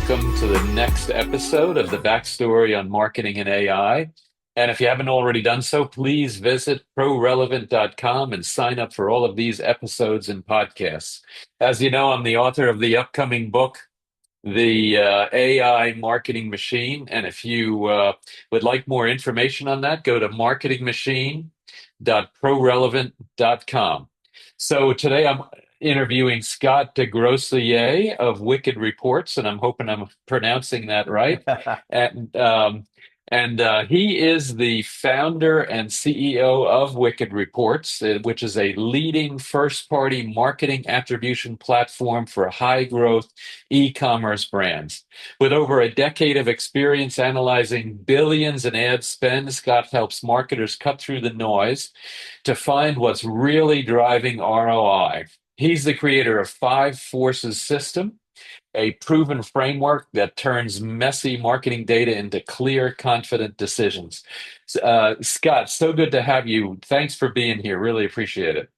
welcome to the next episode of the Backstory on Marketing and AI. And if you haven't already done so, please visit prorelevant.com and sign up for all of these episodes and podcasts. As you know, I'm the author of the upcoming book, The AI Marketing Machine. And if you would like more information on that, go to marketingmachine.prorelevant.com. So today I'm interviewing Scott DeGrossier of Wicked Reports, and I'm hoping I'm pronouncing that right. And he is the founder and CEO of Wicked Reports, which is a leading first-party marketing attribution platform for high-growth e-commerce brands. With over a decade of experience analyzing billions in ad spend, Scott helps marketers cut through the noise to find what's really driving ROI. He's the creator of Five Forces System, a proven framework that turns messy marketing data into clear, confident decisions. Scott, so good to have you. Thanks for being here. Really appreciate it.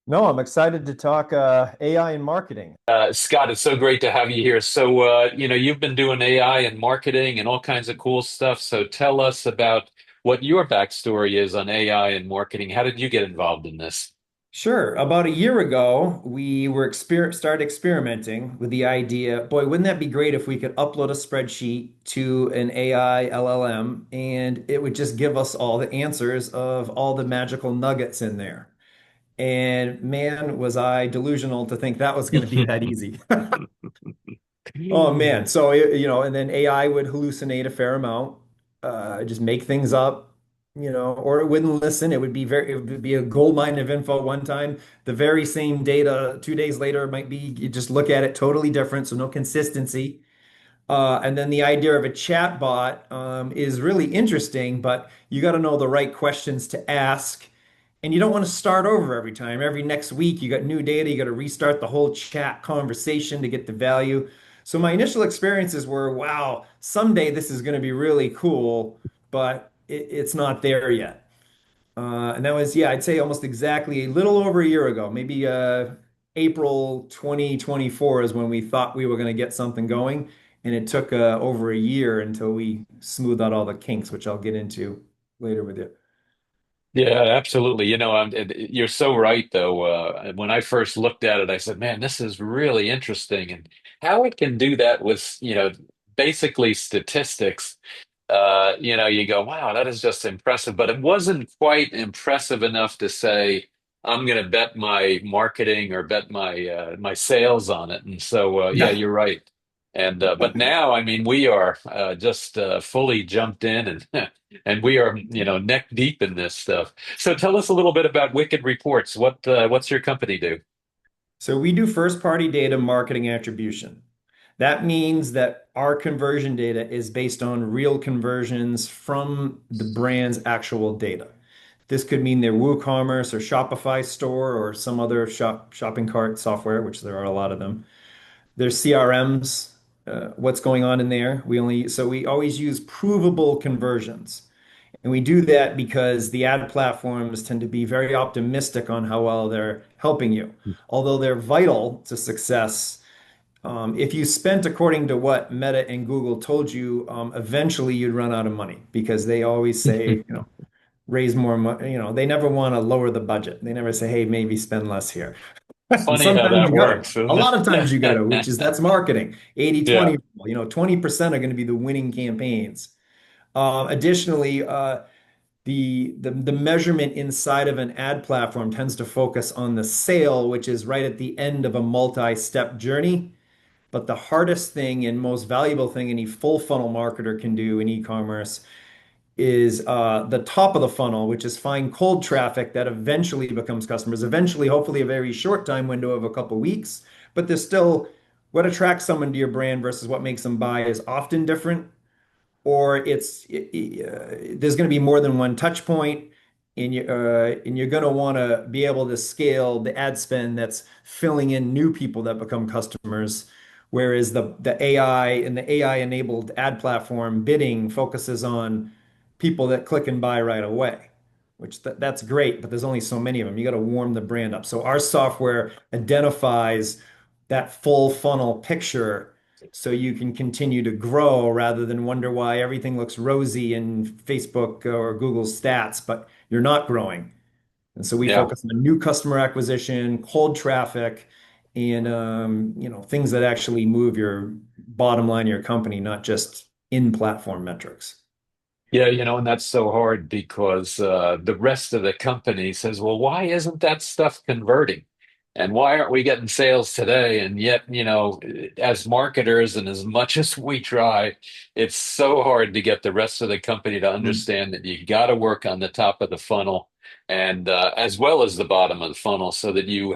No, I'm excited to talk AI and marketing. Scott, it's so great to have you here. So, you've been doing AI and marketing and all kinds of cool stuff. So, tell us about what your backstory is on AI and marketing. How did you get involved in this? Sure. About a year ago, we were started experimenting with the idea, boy, wouldn't that be great if we could upload a spreadsheet to an AI LLM and it would just give us all the answers of all the magical nuggets in there. And man, was I delusional to think that was going to be that easy. Oh man. So, and then AI would hallucinate a fair amount, just make things up, or it wouldn't listen. It would be a gold mine of info one time. The very same data 2 days later might be, you just look at it totally different. So no consistency. And then the idea of a chat bot, is really interesting, but you got to know the right questions to ask. And you don't want to start over every time. Every next week, you got new data, you got to restart the whole chat conversation to get the value. So my initial experiences were, wow, someday this is going to be really cool, but it's not there yet. And that was, yeah, I'd say almost exactly a little over a year ago, maybe April 2024 is when we thought we were going to get something going. And it took over a year until we smoothed out all the kinks, which I'll get into later with you. Yeah, absolutely. You're so right, though. When I first looked at it, I said, man, this is really interesting. And how it can do that with, basically statistics, you go, wow, that is just impressive. But it wasn't quite impressive enough to say, I'm going to bet my marketing or bet my sales on it. And so, yeah, Yeah. you're right. And but now, I mean, we are just fully jumped in, and and we are, neck deep in this stuff. So, tell us a little bit about Wicked Reports. What's your company do? So we do first party data marketing attribution. That means that our conversion data is based on real conversions from the brand's actual data. This could mean their WooCommerce or Shopify store or some other shopping cart software, which there are a lot of them. Their CRMs, what's going on in there. We always use provable conversions. And we do that because the ad platforms tend to be very optimistic on how well they're helping you. Although they're vital to success, if you spent according to what Meta and Google told you, eventually you'd run out of money because they always say, raise more money. They never want to lower the budget. They never say, hey, maybe spend less here. And Funny how sometimes that you got to. works, A isn't lot of times you got to, which is it? that's marketing. 80 Yeah. 20 rule. 20% are going to be the winning campaigns. Additionally, the measurement inside of an ad platform tends to focus on the sale, which is right at the end of a multi-step journey. But the hardest thing and most valuable thing any full funnel marketer can do in e-commerce is the top of the funnel, which is find cold traffic that eventually becomes customers. Eventually, hopefully, a very short time window of a couple weeks. But there's still what attracts someone to your brand versus what makes them buy is often different, or there's going to be more than one touch point, and you're going to want to be able to scale the ad spend that's filling in new people that become customers. Whereas the AI and the AI enabled ad platform bidding focuses on people that click and buy right away, which that's great, but there's only so many of them. You got to warm the brand up. So our software identifies that full funnel picture so you can continue to grow rather than wonder why everything looks rosy in Facebook or Google's stats, but you're not growing. And so we Yeah. focus on new customer acquisition, cold traffic, and things that actually move your bottom line of your company, not just in-platform metrics. Yeah, and that's so hard because the rest of the company says, well, why isn't that stuff converting? And why aren't we getting sales today? And yet, as marketers and as much as we try, it's so hard to get the rest of the company to Mm. understand that you got to work on the top of the funnel and as well as the bottom of the funnel so that you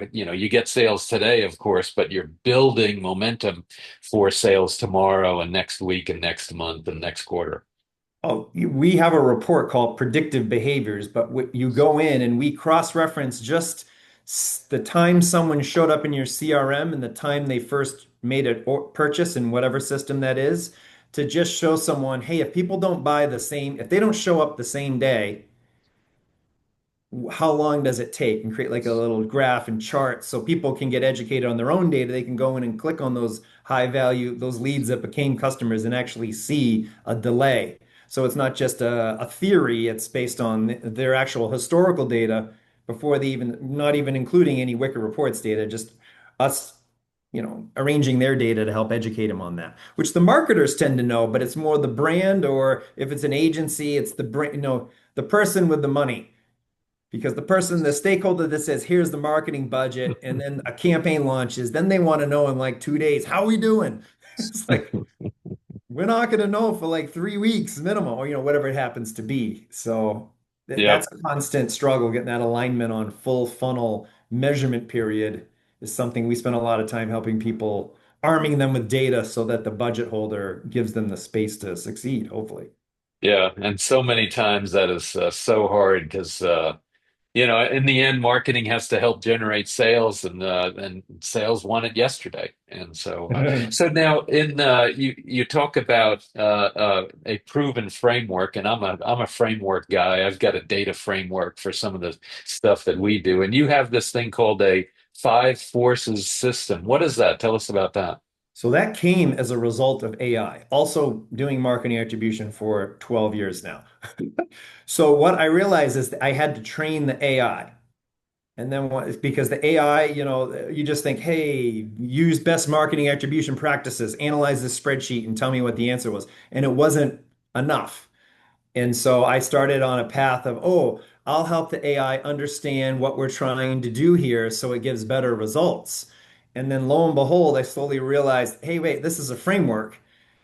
get sales today, of course, but you're building momentum for sales tomorrow and next week and next month and next quarter. Oh, we have a report called predictive behaviors, but you go in and we cross-reference just the time someone showed up in your CRM and the time they first made a purchase in whatever system that is to just show someone, hey, if people don't buy the same, if they don't show up the same day, how long does it take, and create like a little graph and chart so people can get educated on their own data. They can go in and click on those high value, those leads that became customers and actually see a delay. So it's not just a theory, it's based on their actual historical data before they even, not even including any Wicked Reports data, just us, arranging their data to help educate them on that, which the marketers tend to know, but it's more the brand, or if it's an agency, it's the brand, the person with the money, because the stakeholder that says, here's the marketing budget, and then a campaign launches, then they want to know in like 2 days, how are we doing? It's like, we're not going to know for like 3 weeks minimum, or, whatever it happens to be. So Yep. that's a constant struggle. Getting that alignment on full funnel measurement period is something we spend a lot of time helping people, arming them with data so that the budget holder gives them the space to succeed, hopefully. Yeah. And so many times that is so hard because in the end, marketing has to help generate sales, and sales want it yesterday. And so now you talk about a proven framework, and I'm a framework guy. I've got a data framework for some of the stuff that we do, and you have this thing called a five forces system. What is that? Tell us about that. So that came as a result of AI. Also doing marketing attribution for 12 years now. So what I realized is that I had to train the AI. And then because the AI, you just think, hey, use best marketing attribution practices, analyze this spreadsheet and tell me what the answer was. And it wasn't enough. And so I started on a path of, oh, I'll help the AI understand what we're trying to do here so it gives better results. And then lo and behold, I slowly realized, hey, wait, this is a framework.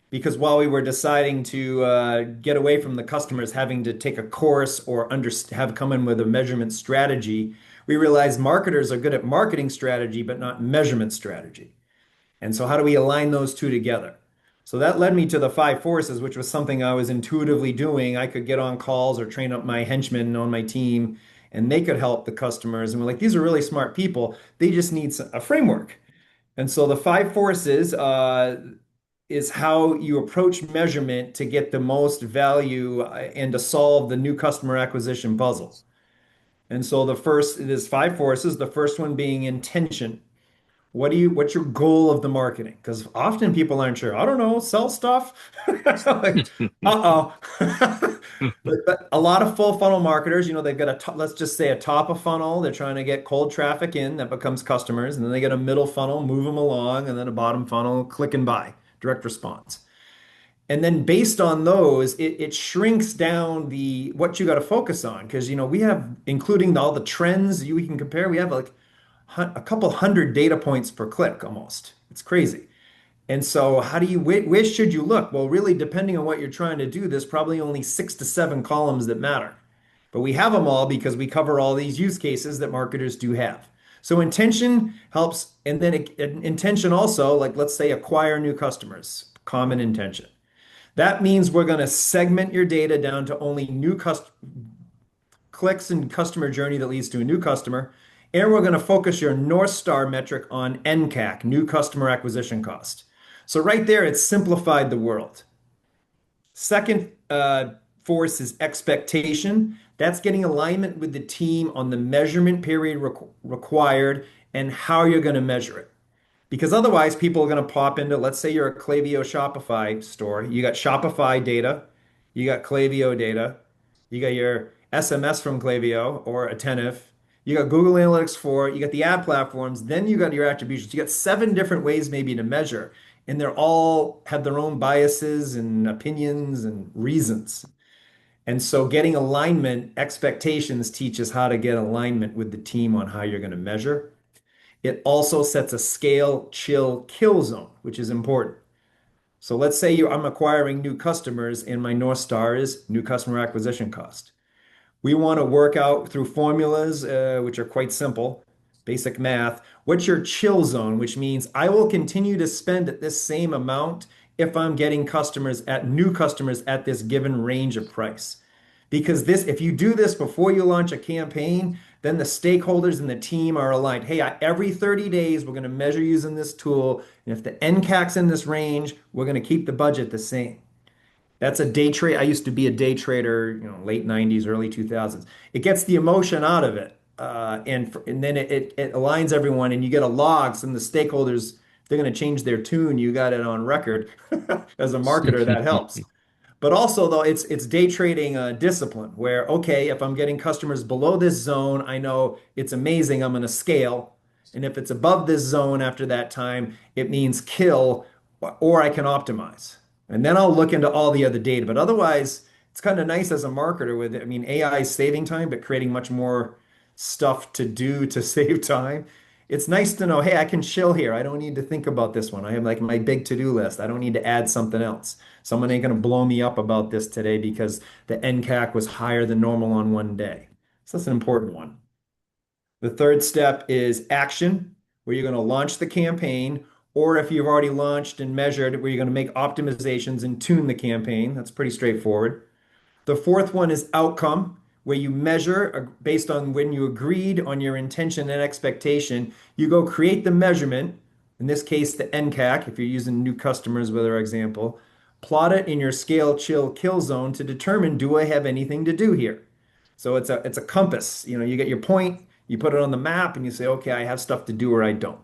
Because while we were deciding to get away from the customers having to take a course or have come in with a measurement strategy, we realized marketers are good at marketing strategy, but not measurement strategy. And so, how do we align those two together? So that led me to the five forces, which was something I was intuitively doing. I could get on calls or train up my henchmen on my team, and they could help the customers. And we're like, these are really smart people. They just need a framework. And so the five forces is how you approach measurement to get the most value and to solve the new customer acquisition puzzle. And so it is five forces. The first one being intention. What's your goal of the marketing? Because often people aren't sure. I don't know, sell stuff. Like, uh-oh. But a lot of full funnel marketers, they've got let's just say a top of funnel. They're trying to get cold traffic in that becomes customers. And then they get a middle funnel, move them along, and then a bottom funnel, click and buy, direct response. And then based on those, it shrinks down the what you got to focus on. Because we have, including all the trends we can compare, we have like a couple hundred data points per click almost. It's crazy. And so, how do you, where should you look? Well, really, depending on what you're trying to do, there's probably only 6 to 7 columns that matter. But we have them all because we cover all these use cases that marketers do have. So, intention helps. And then intention also, like let's say acquire new customers, common intention. That means we're going to segment your data down to only new clicks and customer journey that leads to a new customer. And we're going to focus your North Star metric on NCAC, new customer acquisition cost. So right there, it's simplified the world. Second force is expectation. That's getting alignment with the team on the measurement period required and how you're going to measure it. Because otherwise, people are going to pop into, let's say you're a Klaviyo Shopify store. You got Shopify data, you got Klaviyo data, you got your SMS from Klaviyo or Attentive, you got Google Analytics 4, you got the ad platforms, then you got your attributions. You got seven different ways maybe to measure, and they're all have their own biases and opinions and reasons. And so getting alignment, expectations teaches how to get alignment with the team on how you're going to measure. It also sets a scale, chill, kill zone, which is important. So let's say I'm acquiring new customers and my North Star is new customer acquisition cost. We want to work out through formulas, which are quite simple, basic math. What's your chill zone, which means I will continue to spend at this same amount if I'm getting new customers at this given range of price. Because if you do this before you launch a campaign, then the stakeholders and the team are aligned. Hey, every 30 days, we're going to measure using this tool. And if the NCAC's in this range, we're going to keep the budget the same. That's a day trade. I used to be a day trader, late 90s, early 2000s. It gets the emotion out of it. And then it aligns everyone and you get a log. Some of the stakeholders, they're going to change their tune. You got it on record. As a marketer, that helps. But also, though, it's day trading discipline where, okay, if I'm getting customers below this zone, I know it's amazing. I'm going to scale. And if it's above this zone after that time, it means kill or I can optimize. And then I'll look into all the other data. But otherwise, it's kind of nice as a marketer with it. I mean, AI is saving time, but creating much more stuff to do to save time. It's nice to know, hey, I can chill here. I don't need to think about this one. I have like my big to-do list. I don't need to add something else. Someone ain't going to blow me up about this today because the NCAC was higher than normal on one day. So that's an important one. The third step is action, where you're going to launch the campaign, or if you've already launched and measured, where you're going to make optimizations and tune the campaign. That's pretty straightforward. The fourth one is outcome, where you measure based on when you agreed on your intention and expectation. You go create the measurement, in this case, the NCAC, if you're using new customers with our example, plot it in your scale, chill, kill zone to determine, do I have anything to do here? So it's a compass. You get your point, you put it on the map, and you say, okay, I have stuff to do or I don't.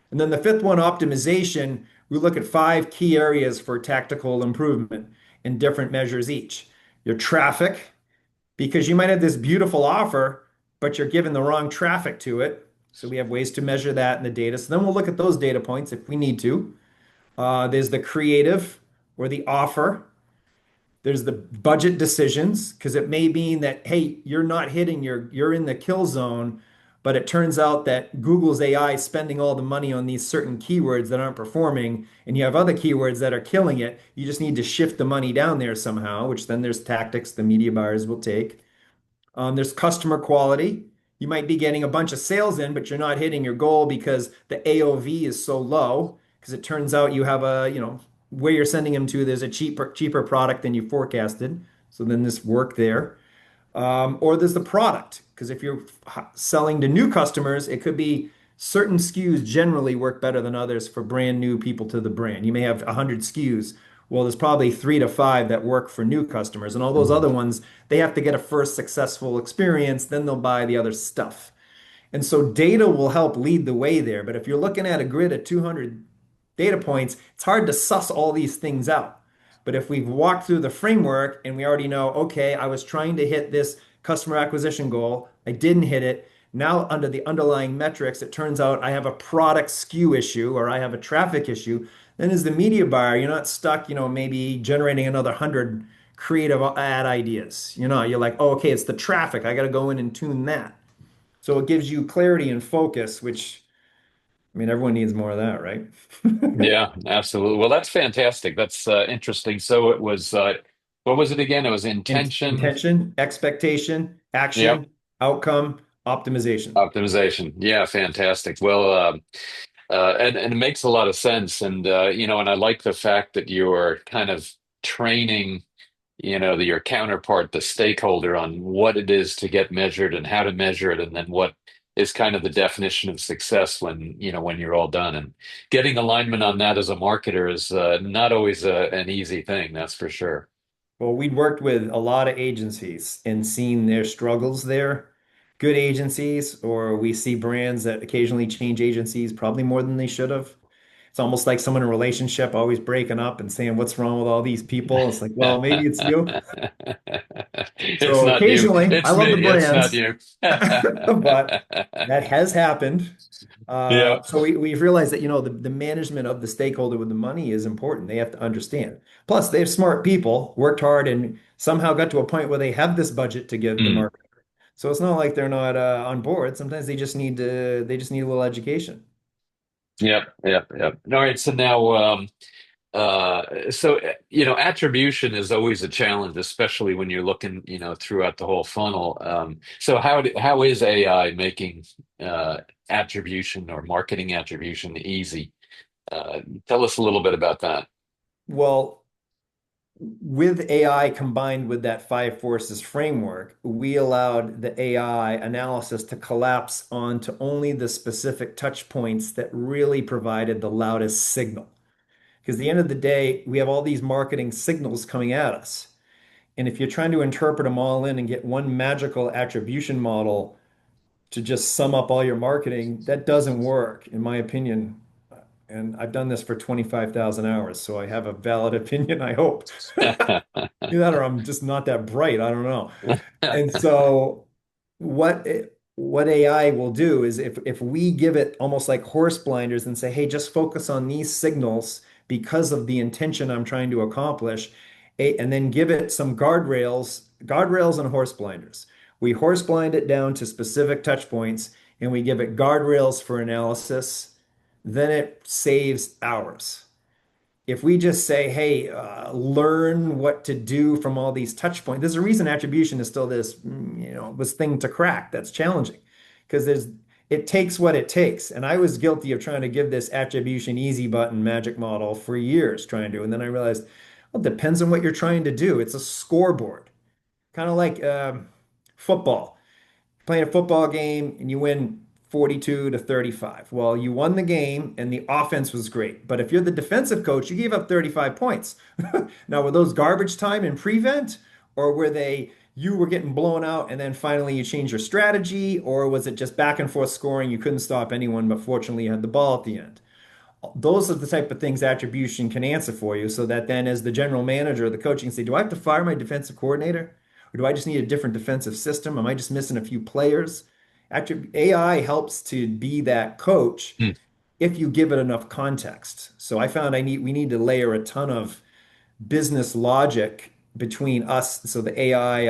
And then the fifth one, optimization, we look at five key areas for tactical improvement in different measures each. Your traffic, because you might have this beautiful offer, but you're giving the wrong traffic to it. So we have ways to measure that in the data. So then we'll look at those data points if we need to. There's the creative or the offer. There's the budget decisions, because it may mean that, hey, you're in the kill zone, but it turns out that Google's AI is spending all the money on these certain keywords that aren't performing, and you have other keywords that are killing it. You just need to shift the money down there somehow, which then there's tactics the media buyers will take. There's customer quality. You might be getting a bunch of sales in, but you're not hitting your goal because the AOV is so low. Because it turns out you have where you're sending them to, there's a cheaper product than you forecasted. So then this work there. Or there's the product, because if you're selling to new customers, it could be certain SKUs generally work better than others for brand new people to the brand. You may have 100 SKUs. Well, there's probably 3 to 5 that work for new customers, and all those Mhm. other ones, they have to get a first successful experience, then they'll buy the other stuff. And so data will help lead the way there. But if you're looking at a grid of 200 data points, it's hard to suss all these things out. But if we've walked through the framework and we already know, okay, I was trying to hit this customer acquisition goal, I didn't hit it. Now, under the underlying metrics, it turns out I have a product SKU issue or I have a traffic issue. Then, as the media buyer, you're not stuck, maybe generating another 100 creative ad ideas. You're like, oh, okay, it's the traffic. I got to go in and tune that. So it gives you clarity and focus, which, I mean, everyone needs more of that, right? Yeah, absolutely. Well, that's fantastic. That's interesting. So it was, what was it again? It was intention. Intention, expectation, Yep. action, outcome, optimization. Optimization. Yeah, fantastic. Well, and it makes a lot of sense. And I like the fact that you're kind of training, your counterpart, the stakeholder, on what it is to get measured and how to measure it, and then what is kind of the definition of success when you're all done. And getting alignment on that as a marketer is not always an easy thing, that's for sure. Well, we'd worked with a lot of agencies and seen their struggles there. Good agencies, or we see brands that occasionally change agencies, probably more than they should have. It's almost like someone in a relationship always breaking up and saying, "What's wrong with all these people?" It's like, well, maybe it's you. It's So not you. occasionally, I It's love me. the It's not brands, you. but that has happened. Yeah. So we've realized that, the management of the stakeholder with the money is important. They have to understand. Plus, they're smart people, worked hard, and somehow got to a point where they have this budget to give the Mm. market. So it's not like they're not on board. Sometimes they just need a little education. Yep. Yep. Yep. All right. So now, attribution is always a challenge, especially when you're looking, throughout the whole funnel. So how is AI making attribution or marketing attribution easy? Tell us a little bit about that. Well, with AI combined with that five forces framework, we allowed the AI analysis to collapse onto only the specific touch points that really provided the loudest signal. Because at the end of the day, we have all these marketing signals coming at us. And if you're trying to interpret them all in and get one magical attribution model to just sum up all your marketing, that doesn't work, in my opinion. And I've done this for 25,000 hours, so I have a valid opinion, I hope. Either that or I'm just not that bright. I don't know. And so what AI will do is if we give it almost like horse blinders and say, hey, just focus on these signals because of the intention I'm trying to accomplish, and then give it some guardrails and horse blinders. We horse blind it down to specific touch points and we give it guardrails for analysis, then it saves hours. If we just say, hey, learn what to do from all these touch points, there's a reason attribution is still this thing to crack that's challenging because it takes what it takes. And I was guilty of trying to give this attribution easy button magic model for years trying to. And then I realized, well, it depends on what you're trying to do. It's a scoreboard, kind of like football, playing a football game and you win 42 to 35. Well, you won the game and the offense was great. But if you're the defensive coach, you gave up 35 points. Now, were those garbage time and prevent, or were they you were getting blown out and then finally you changed your strategy, or was it just back and forth scoring? You couldn't stop anyone, but fortunately you had the ball at the end. Those are the type of things attribution can answer for you so that then as the general manager or the coach, you can say, do I have to fire my defensive coordinator? Or do I just need a different defensive system? Am I just missing a few players? AI helps to be that coach Hmm. if you give it enough context. So I found we need to layer a ton of business logic between us. So the AI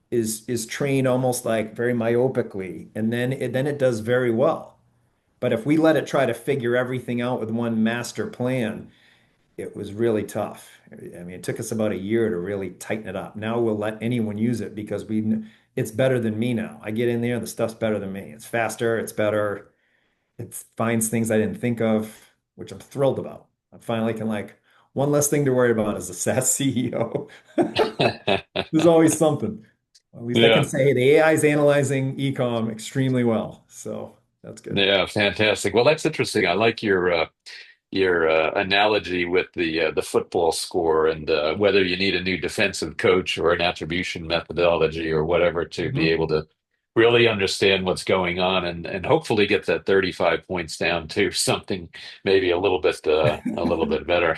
is trained almost like very myopically, and then it does very well. But if we let it try to figure everything out with one master plan, it was really tough. I mean, it took us about a year to really tighten it up. Now we'll let anyone use it because it's better than me now. I get in there, the stuff's better than me. It's faster, it's better. It finds things I didn't think of, which I'm thrilled about. I finally can one less thing to worry about as a SaaS CEO. There's always something. At least I can Yeah. say, hey, the AI is analyzing ecom extremely well. So that's good. Yeah. Fantastic. Well, that's interesting. I like your analogy with the football score and whether you need a new defensive coach or an attribution methodology or whatever to be Mhm. able to really understand what's going on and hopefully get that 35 points down to something maybe a little bit better.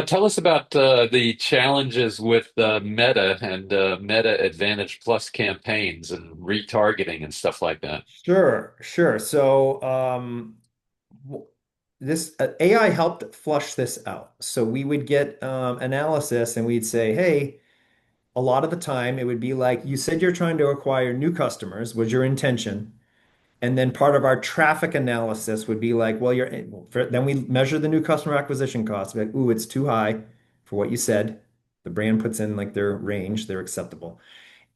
Tell us about the challenges with Meta and Meta Advantage Plus campaigns and retargeting and stuff like that. Sure, sure. So, w- this AI helped flush this out. So we would get analysis and we'd say, hey, a lot of the time it would be like, you said you're trying to acquire new customers, was your intention. And then part of our traffic analysis would be like, well, then we measure the new customer acquisition cost. Like, ooh, it's too high for what you said. The brand puts in like their range, they're acceptable.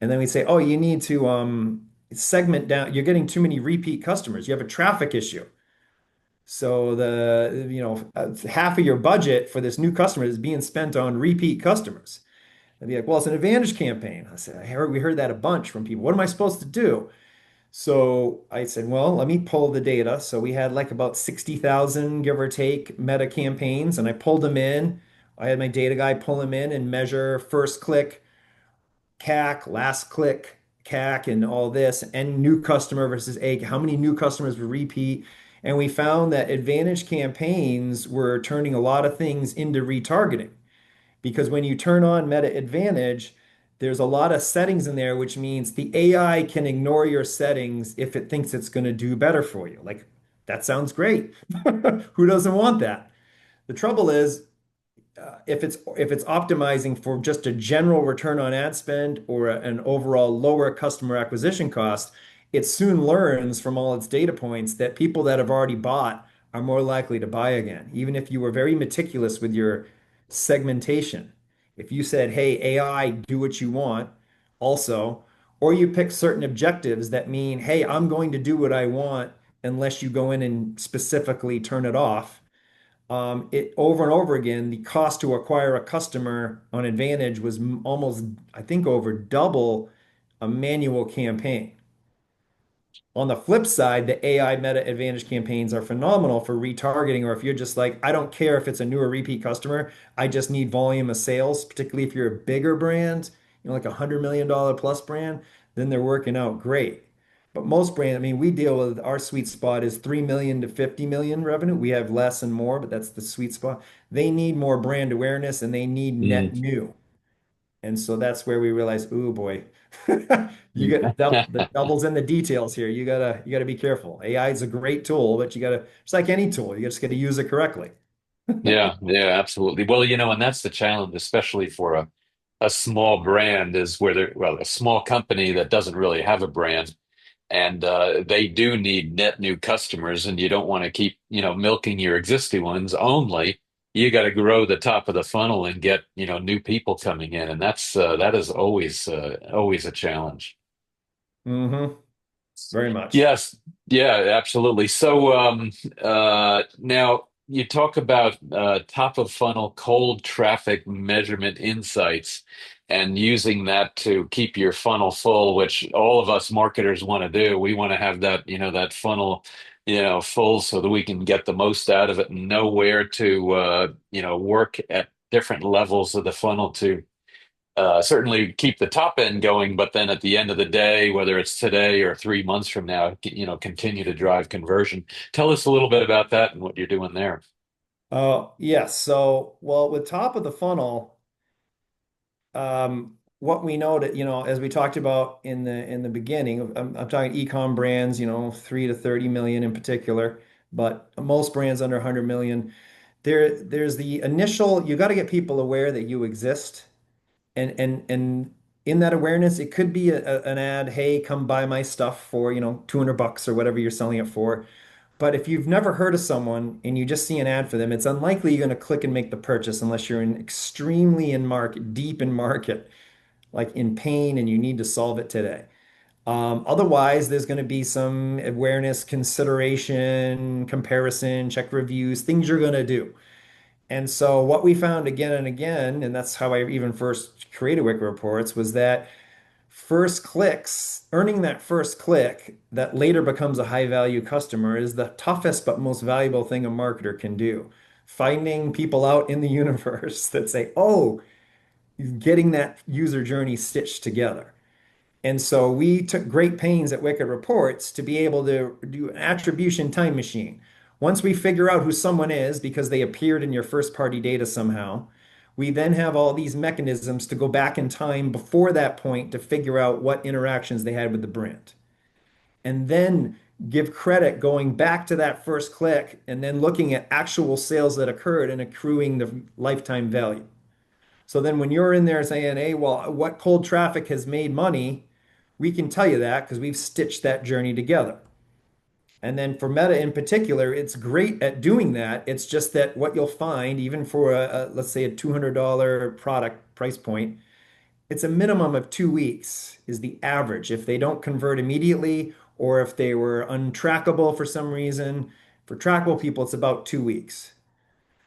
And then we say, oh, you need to segment down. You're getting too many repeat customers. You have a traffic issue. So half of your budget for this new customer is being spent on repeat customers. I'd be like, well, it's an advantage campaign. I said, we heard that a bunch from people. What am I supposed to do? So I said, well, let me pull the data. So we had like about 60,000, give or take, meta campaigns, and I pulled them in. I had my data guy pull them in and measure first click CAC, last click CAC, and all this, and new customer versus how many new customers would repeat. And we found that Advantage campaigns were turning a lot of things into retargeting because when you turn on Meta Advantage, there's a lot of settings in there, which means the AI can ignore your settings if it thinks it's going to do better for you. Like, that sounds great. Who doesn't want that? The trouble is, if it's optimizing for just a general return on ad spend or an overall lower customer acquisition cost, it soon learns from all its data points that people that have already bought are more likely to buy again, even if you were very meticulous with your segmentation. If you said, "Hey, AI, do what you want," also, or you pick certain objectives that mean, "Hey, I'm going to do what I want unless you go in and specifically turn it off." It over and over again, the cost to acquire a customer on Advantage was almost, I think, over double a manual campaign. On the flip side, the AI Meta Advantage campaigns are phenomenal for retargeting, or if you're just like, I don't care if it's a new or repeat customer, I just need volume of sales, particularly if you're a bigger brand, like $100 million plus brand, then they're working out great. But most brands, I mean, we deal with our sweet spot is 3 million to 50 million revenue. We have less and more, but that's the sweet spot. They need more brand awareness and they need net Mm. new. And so that's where we realize, oh boy, you get the doubles in the details here. You gotta be careful. AI is a great tool, but you gotta, it's like any tool, you just gotta use it correctly. Yeah, yeah, absolutely. Well, and that's the challenge, especially for a small brand, is where a small company that doesn't really have a brand, and they do need net new customers, and you don't want to keep, milking your existing ones only. You got to grow the top of the funnel and get, new people coming in, and that is always a challenge. Hmm. Very much. Yes, yeah, absolutely. So now you talk about top of funnel cold traffic measurement insights and using that to keep your funnel full, which all of us marketers want to do. We want to have that, that funnel, full so that we can get the most out of it and know where to, work at different levels of the funnel to certainly keep the top end going, but then at the end of the day, whether it's today or 3 months from now, continue to drive conversion. Tell us a little bit about that and what you're doing there. Yes. So, well, with top of the funnel, what we know that, as we talked about in the beginning, I'm talking e-com brands, 3 to 30 million in particular, but most brands under 100 million. There's the initial, you got to get people aware that you exist. And in that awareness, it could be an ad, hey, come buy my stuff for, $200 or whatever you're selling it for. But if you've never heard of someone and you just see an ad for them, it's unlikely you're going to click and make the purchase unless you're in extremely in market, deep in market, like in pain and you need to solve it today. Otherwise, there's going to be some awareness, consideration, comparison, check reviews, things you're going to do. And so what we found again and again, and that's how I even first created Wicked Reports, was that first clicks, earning that first click that later becomes a high value customer is the toughest but most valuable thing a marketer can do. Finding people out in the universe that say, oh, getting that user journey stitched together. And so we took great pains at Wicked Reports to be able to do an attribution time machine. Once we figure out who someone is because they appeared in your first party data somehow, we then have all these mechanisms to go back in time before that point to figure out what interactions they had with the brand. And then give credit going back to that first click and then looking at actual sales that occurred and accruing the lifetime value. So then when you're in there saying, hey, well, what cold traffic has made money? We can tell you that because we've stitched that journey together. And then for Meta in particular, it's great at doing that. It's just that what you'll find, even for let's say a $200 product price point, it's a minimum of 2 weeks is the average. If they don't convert immediately or if they were untrackable for some reason, for trackable people, it's about 2 weeks.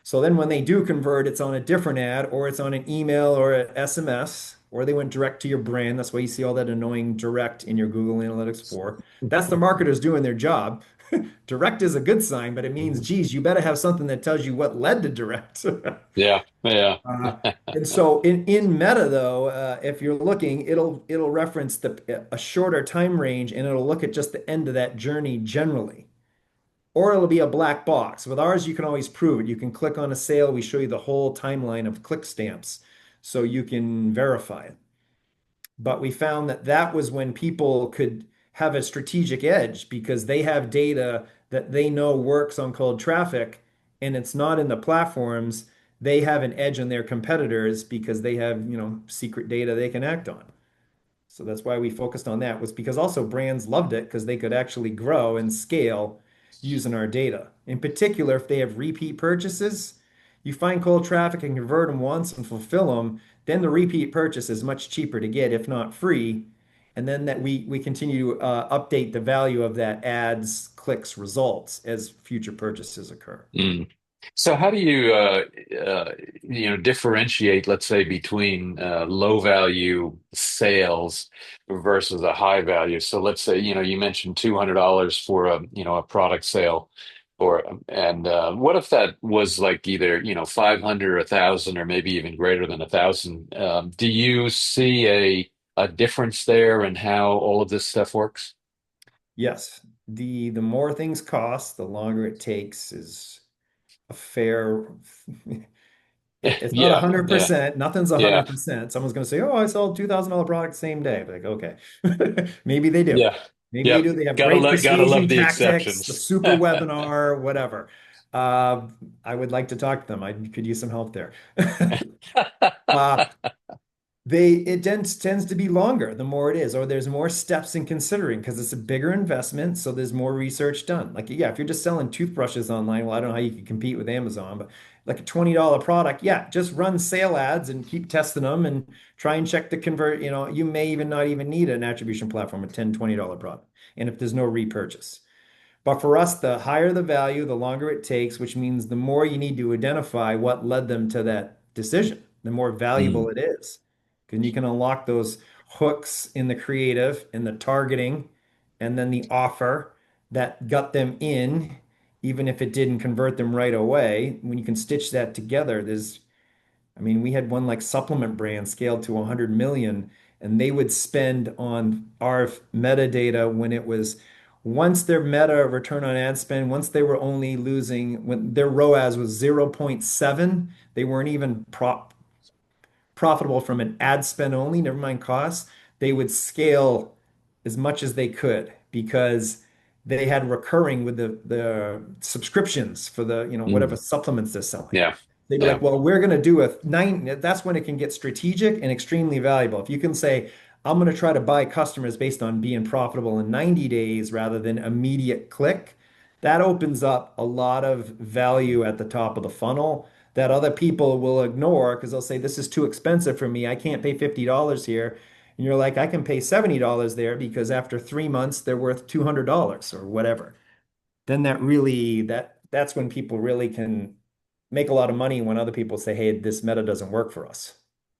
So then when they do convert, it's on a different ad or it's on an email or an SMS or they went direct to your brand. That's why you see all that annoying direct in your Google Analytics for. That's the marketers doing their job. Direct is a good sign, but it means, geez, you better have something that tells you what led to direct. Yeah, yeah. Uh, and so in Meta though, if you're looking, it'll reference a shorter time range and it'll look at just the end of that journey generally. or it'll be a black box. With ours, you can always prove it. You can click on a sale. We show you the whole timeline of click stamps so you can verify it. But we found that that was when people could have a strategic edge because they have data that they know works on cold traffic and it's not in the platforms. They have an edge on their competitors because they have, secret data they can act on. So that's why we focused on that was because also brands loved it because they could actually grow and scale using our data. In particular, if they have repeat purchases, you find cold traffic and convert them once and fulfill them, then the repeat purchase is much cheaper to get, if not free. And then that we continue to update the value of that ads, clicks, results as future purchases occur. Mm. So how do you differentiate, let's say, between low value sales versus a high value? So let's say, you mentioned $200 for a product sale, or and what if that was like either 500 or 1,000 or maybe even greater than 1,000? Do you see a difference there in how all of this stuff works? Yes, the more things cost, the longer it takes is a fair. It's not Yeah, yeah, 100%. Nothing's yeah, 100%. Someone's going to say, "Oh, I sold $2,000 product same day." Like, okay, maybe they do. yeah. Maybe they Yep. do. They have great Gotta love persuasion the tactics, the exceptions. super webinar, whatever. I would like to talk to them. I could use some help there. Uh, it tends to be longer the more it is, or there's more steps in considering because it's a bigger investment, so there's more research done. Like, yeah, if you're just selling toothbrushes online, well, I don't know how you can compete with Amazon, but like a $20 product, yeah, just run sale ads and keep testing them and try and check the convert. You may even not even need an attribution platform, a $10, $20 product. And if there's no repurchase. But for us, the higher the value, the longer it takes, which means the more you need to identify what led them to that decision, the more valuable Mm, it is. Because you can unlock those hooks in the creative, in the targeting, and then the offer that got them in, even if it didn't convert them right away. When you can stitch that together, we had one like supplement brand scaled to 100 million, and they would spend on our metadata when it was once their meta return on ad spend, once they were only losing when their ROAS was zero point 0.7, they weren't even profitable from an ad spend only, never mind costs. They would scale as much as they could because they had recurring with the subscriptions for the, whatever mm. supplements they're selling. Yeah, They'd be yeah, like, well, we're going to do a nine. That's when it can get strategic and extremely valuable. If you can say, I'm going to try to buy customers based on being profitable in 90 days rather than immediate click, that opens up a lot of value at the top of the funnel that other people will ignore because they'll say, this is too expensive for me. I can't pay $50 here. And you're like, I can pay $70 there because after 3 months, they're worth $200 or whatever. Then that's when people really can make a lot of money when other people say, hey, this meta doesn't work for us.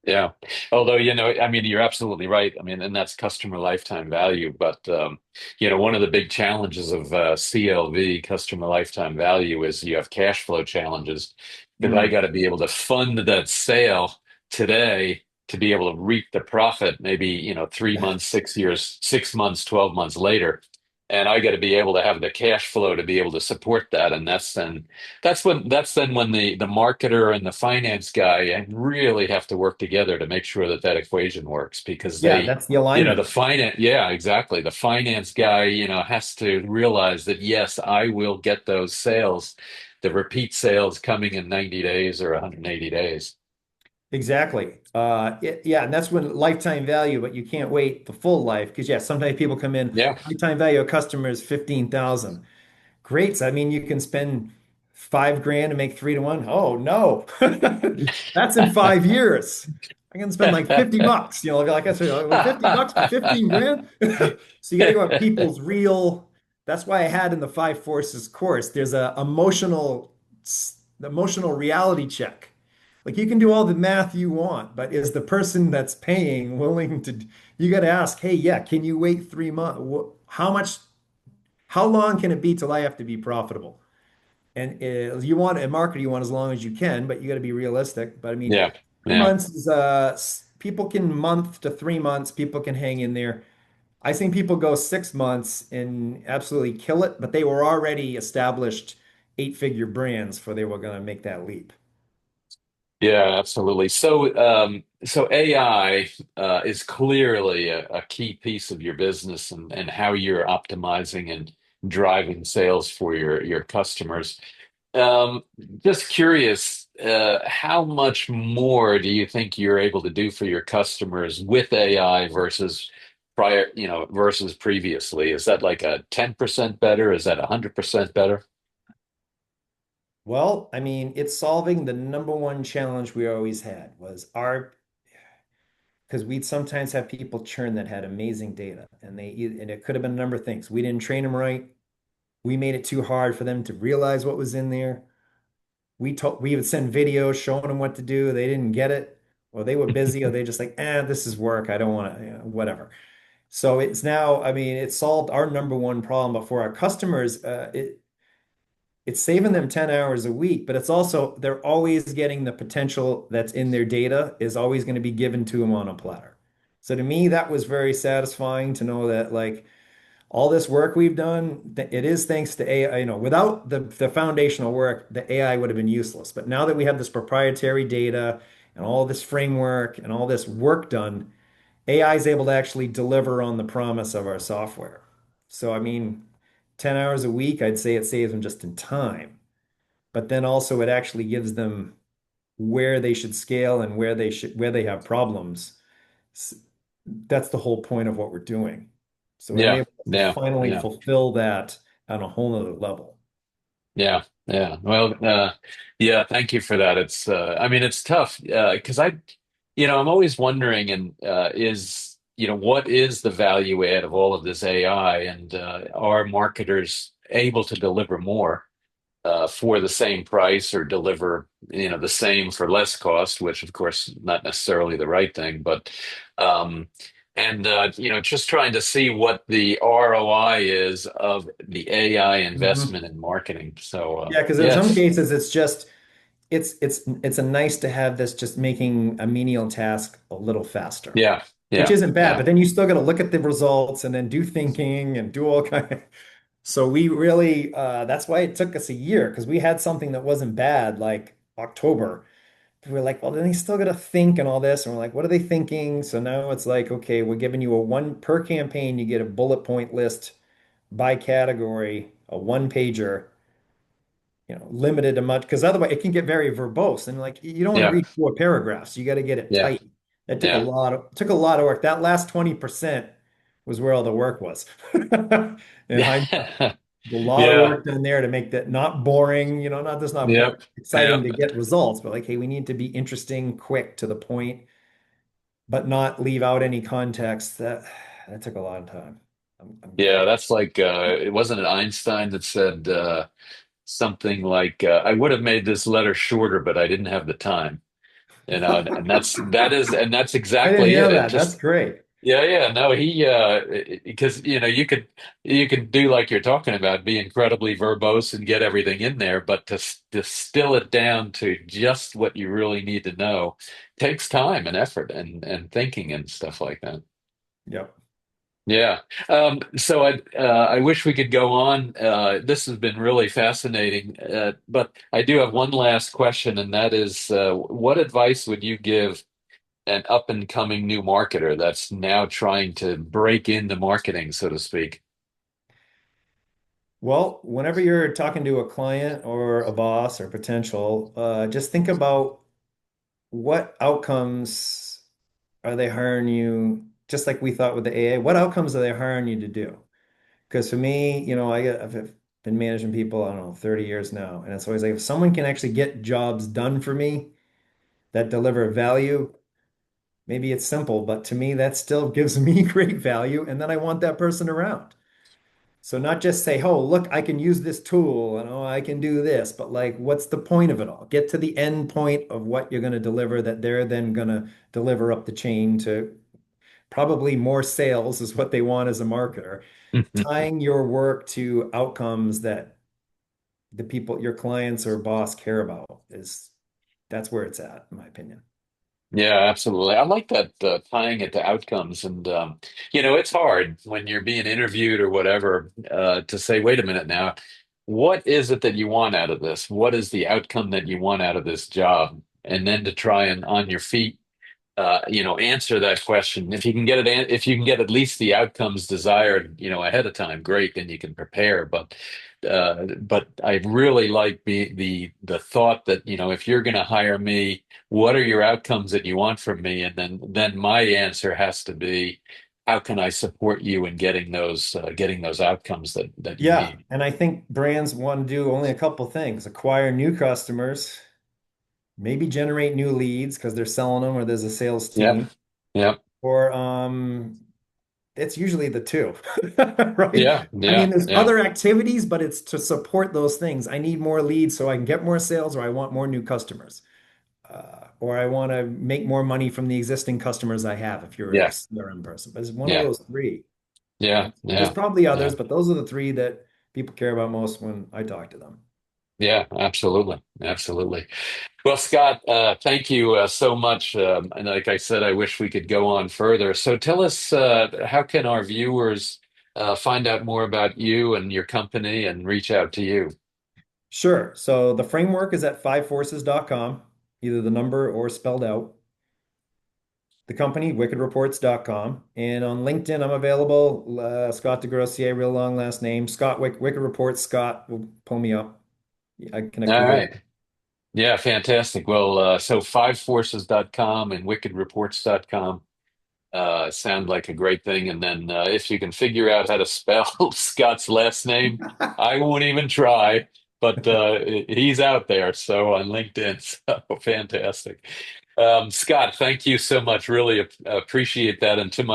yeah. Although, I mean, you're absolutely right. I mean, and that's customer lifetime value. But, one of the big challenges of CLV, customer lifetime value, is you have cash flow challenges because I Mm. got to be able to fund that sale today to be able to reap the profit maybe, 3 months, 6 years, 6 months, 12 months later. And I got to be able to have the cash flow to be able to support that. And that's then when the marketer and the finance guy really have to work together to make sure that that equation works because Yeah, they that's the the alignment. finance, yeah, exactly, the finance guy has to realize that yes, I will get those sales, the repeat sales coming in 90 days or 180 days. Exactly. Yeah, and that's when lifetime value, but you can't wait the full life because yeah, sometimes people come in, Yeah. lifetime value of customer is 15,000. Great. So, you can spend 5 grand and make 3 to 1. Oh no, that's in 5 years. I'm gonna spend like $50. Like I said, like $50 for 15 grand. So you got to go at people's real. That's why I had in the Five Forces course. There's a emotional reality check. Like you can do all the math you want, but is the person that's paying willing to? You got to ask, hey, yeah, can you wait 3 months? How much? How long can it be till I have to be profitable? And you want a market you want as long as you can, but you got to be realistic. But Yeah, three yeah, months is people can month to 3 months, people can hang in there. I seen people go 6 months and absolutely kill it, but they were already established eight-figure brands before they were going to make that leap. Yeah, absolutely. So AI is clearly a key piece of your business and how you're optimizing and driving sales for your customers. Um, just curious, how much more do you think you're able to do for your customers with AI versus versus previously? Is that like a 10% better? Is that 100% better? Well, I mean, it's solving the number one challenge we always had was our because we'd sometimes have people churn that had amazing data and it could have been a number of things. We didn't train them right. We made it too hard for them to realize what was in there. We would send videos showing them what to do. They didn't get it, or they were busy, or they just like, this is work. I don't want to, whatever. So it's now, I mean, it solved our number one problem, but for our customers, it's saving them 10 hours a week, but it's also they're always getting the potential that's in their data is always going to be given to them on a platter. So to me, that was very satisfying to know that like all this work we've done, it is thanks to AI. Without the foundational work, the AI would have been useless. But now that we have this proprietary data and all this framework and all this work done, AI is able to actually deliver on the promise of our software. So, I mean, 10 hours a week, I'd say it saves them just in time. But then also it actually gives them where they should scale and where they have problems. That's the whole point of what we're doing. So it Yeah, enables us to yeah, finally yeah. fulfill that on a whole nother level. Yeah, yeah. Well, yeah, thank you for that. I mean, it's tough because I'm always wondering, and what is the value add of all of this AI, and are marketers able to deliver more for the same price or deliver, the same for less cost, which of course not necessarily the right thing, but um, just trying to see what the ROI is of the AI Mhm. investment in marketing. So Yeah, because in some yes, cases it's just it's a nice to have this just making a menial task a little faster, yeah, which yeah, isn't bad. yeah, But then you still got to look at the results and then do thinking and do all kind of. So we really that's why it took us a year because we had something that wasn't bad like October. We're like, well, then they still got to think and all this. And we're like, what are they thinking? So now it's like, okay, we're giving you a one per campaign, you get a bullet point list by category, a one pager, limited to much, because otherwise it can get very verbose. And like, you don't want to yeah, read four paragraphs. You got to get it yeah, tight. That yeah, took a lot of work. That last 20% was where all the work was. In hindsight, yeah, a lot of yeah, work done there to make that not boring, not just not boring, yep, exciting to yep. get results, but like, hey, we need to be interesting, quick to the point, but not leave out any context. That took a lot of time. I'm Yeah, glad. that's like it wasn't it Einstein that said something like I would have made this letter shorter, but I didn't have the time. And that's I didn't exactly hear it. It that. That's just great. yeah, yeah, no, he because you could do like you're talking about, be incredibly verbose and get everything in there, but to distill it down to just what you really need to know takes time and effort and thinking and stuff like that. Yep. Yeah. So I wish we could go on. This has been really fascinating. But I do have one last question, and that is, what advice would you give an up and coming new marketer that's now trying to break into marketing, so to speak? Well, whenever you're talking to a client or a boss or potential, just think about what outcomes are they hiring you, just like we thought with the AA, what outcomes are they hiring you to do? Because for me, I've been managing people, I don't know, 30 years now. And it's always like if someone can actually get jobs done for me that deliver value, maybe it's simple, but to me, that still gives me great value. And then I want that person around. So not just say, oh, look, I can use this tool and oh, I can do this, but like, what's the point of it all? Get to the end point of what you're going to deliver that they're then going to deliver up the chain to probably more sales is what they want as a marketer. Tying your work to outcomes that the people, your clients or boss care about is that's where it's at, in my opinion. Yeah, absolutely. I like that tying it to outcomes. And, it's hard when you're being interviewed or whatever to say, wait a minute now, what is it that you want out of this? What is the outcome that you want out of this job? And then to try and on your feet answer that question. If you can get it, if you can get at least the outcomes desired, ahead of time, great, then you can prepare. But I really like the thought that, if you're going to hire me, what are your outcomes that you want from me? And then my answer has to be, how can I support you in getting those outcomes that you Yeah, need? and I think brands want to do only a couple things: acquire new customers, maybe generate new leads because they're selling them or there's a sales Yep. team, Yep. or it's usually the two, right? Yeah. I mean, Yeah. there's Yeah. other activities, but it's to support those things. I need more leads so I can get more sales, or I want more new customers, or I want to make more money from the existing customers I have if you're a Yeah. CRM person. But it's one of Yeah. those three. Yeah. There's Yeah. probably Yeah. others, but those are the three that people care about most when I talk to them. Yeah, absolutely. Absolutely. Well, Scott, thank you so much. And like I said, I wish we could go on further. So tell us, how can our viewers find out more about you and your company and reach out to you? Sure. So the framework is at fiveforces.com, either the number or spelled out. The company, wickedreports.com. And on LinkedIn, I'm available. Scott DeGrossier, real long last name. Wicked Reports, Scott will pull me up. I can connect All you there. right. Yeah, fantastic. Well, so fiveforces.com and wickedreports.com sound like a great thing. And then if you can figure out how to spell Scott's last name, I won't even try, but he's out there. So on LinkedIn, so fantastic. Scott, thank you so much. Really appreciate that. And to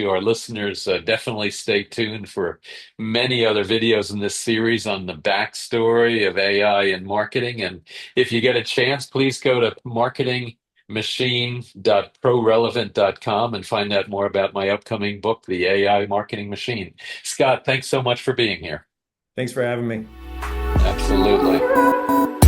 our listeners, definitely stay tuned for many other videos in this series on the backstory of AI and marketing. And if you get a chance, please go to marketingmachine.prorelevant.com and find out more about my upcoming book, The AI Marketing Machine. Scott, thanks so much for being here. Thanks for having me. Absolutely.